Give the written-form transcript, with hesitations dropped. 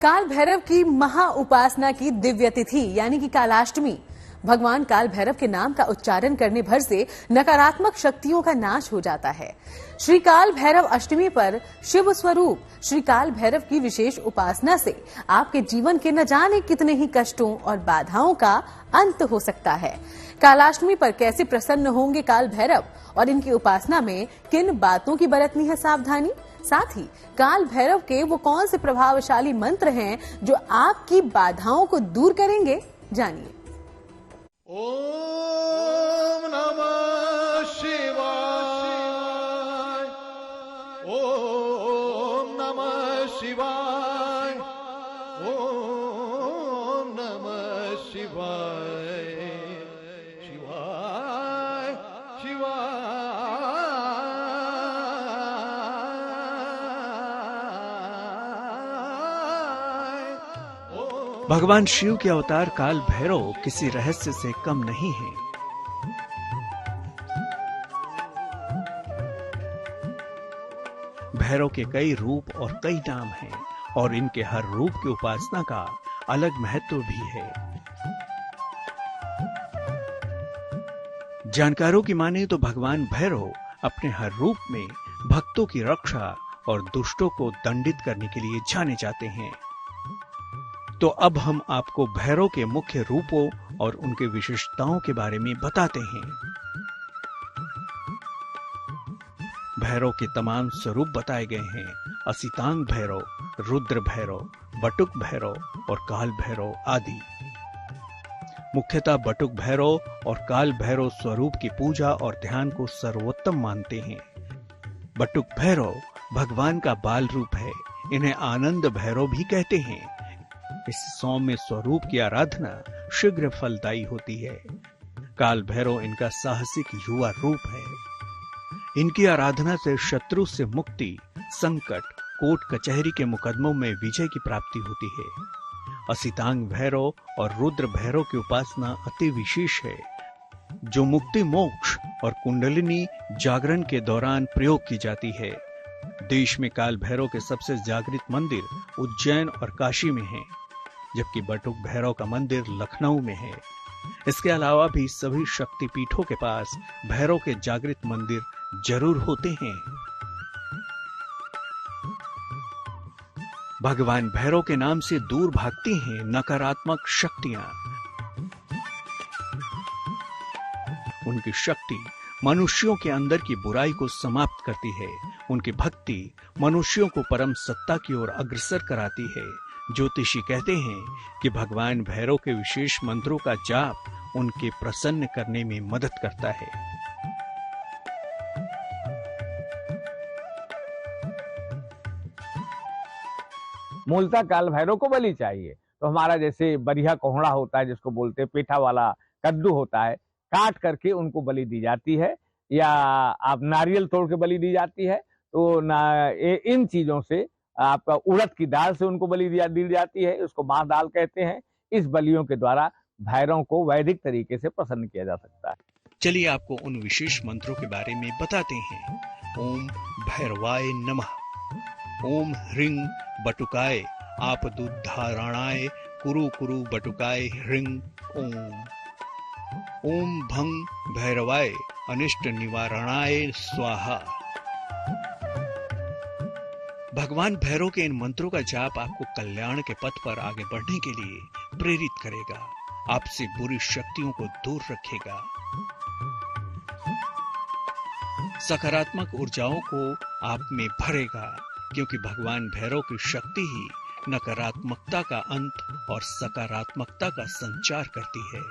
काल भैरव की महा उपासना की दिव्य तिथि यानी कि कालाष्टमी। भगवान काल भैरव के नाम का उच्चारण करने भर से नकारात्मक शक्तियों का नाश हो जाता है। श्री काल भैरव अष्टमी पर शिव स्वरूप श्री काल भैरव की विशेष उपासना से आपके जीवन के न जाने कितने ही कष्टों और बाधाओं का अंत हो सकता है। कालाष्टमी पर कैसे प्रसन्न होंगे काल भैरव और इनकी उपासना में किन बातों की बरतनी है सावधानी, साथ ही काल भैरव के वो कौन से प्रभावशाली मंत्र हैं जो आपकी बाधाओं को दूर करेंगे, जानिए। ओम नमः शिवाय, ओम नमः शिवाय, ओम नमः शिवाय, शिवाय शिवाय। भगवान शिव के अवतार काल भैरव किसी रहस्य से कम नहीं है। भैरव के कई रूप और कई नाम हैं और इनके हर रूप की उपासना का अलग महत्व भी है। जानकारों की माने तो भगवान भैरव अपने हर रूप में भक्तों की रक्षा और दुष्टों को दंडित करने के लिए जाने जाते हैं। तो अब हम आपको भैरव के मुख्य रूपों और उनके विशेषताओं के बारे में बताते हैं। भैरव के तमाम स्वरूप बताए गए हैं: असितांग भैरव, रुद्र भैरव, बटुक भैरव और काल भैरव आदि। मुख्यतः बटुक भैरव और काल भैरव स्वरूप की पूजा और ध्यान को सर्वोत्तम मानते हैं। बटुक भैरव भगवान का बाल रूप है। इन्हें आनंद भैरव भी कहते हैं। इस सौम्य स्वरूप की आराधना शीघ्र फलदायी होती है। काल भैरव इनका साहसिक युवा रूप है। इनकी आराधना से शत्रु से मुक्ति, संकट, कोर्ट कचहरी के मुकदमों में विजय की प्राप्ति होती है। असितांग भैरव और रुद्र भैरव की उपासना अति विशेष है, जो मुक्ति, मोक्ष और कुंडलिनी जागरण के दौरान प्रयोग की जाती है। देश में काल भैरव के सबसे जागृत मंदिर उज्जैन और काशी में हैं, जबकि बटुक भैरव का मंदिर लखनऊ में है। इसके अलावा भी सभी शक्तिपीठों के पास भैरव के जागृत मंदिर जरूर होते हैं। भगवान भैरव के नाम से दूर भागती हैं नकारात्मक शक्तियां। उनकी शक्ति मनुष्यों के अंदर की बुराई को समाप्त करती है। उनकी भक्ति मनुष्यों को परम सत्ता की ओर अग्रसर कराती है। ज्योतिषी कहते हैं कि भगवान भैरव के विशेष मंत्रों का जाप उनके प्रसन्न करने में मदद करता है। मूलतः काल भैरव को बलि चाहिए तो हमारा जैसे बढ़िया कोहड़ा होता है, जिसको बोलते हैं पेठा वाला कद्दू होता है, काट करके उनको बलि दी जाती है, या आप नारियल तोड़ के बलि दी जाती है। तो इन चीजों से आपका उड़द की दाल से उनको बलि दी जाती है, उसको माह दाल कहते हैं। इस बलियों के द्वारा भैरव को वैदिक तरीके से प्रसन्न किया जा सकता है। चलिए आपको उन विशेष मंत्रों के बारे में बताते हैं। ओम भैरवाय नमः, ओम ह्रीं बटुकाय आपदुद्धारणाय कुरु कुरु बटुकाय ह्रीं ओम, ओम भंग भैरवाय अनिष्ट निवारणाय स्वाहा। भगवान भैरव के इन मंत्रों का जाप आपको कल्याण के पथ पर आगे बढ़ने के लिए प्रेरित करेगा, आपसे बुरी शक्तियों को दूर रखेगा, सकारात्मक ऊर्जाओं को आप में भरेगा, क्योंकि भगवान भैरव की शक्ति ही नकारात्मकता का अंत और सकारात्मकता का संचार करती है।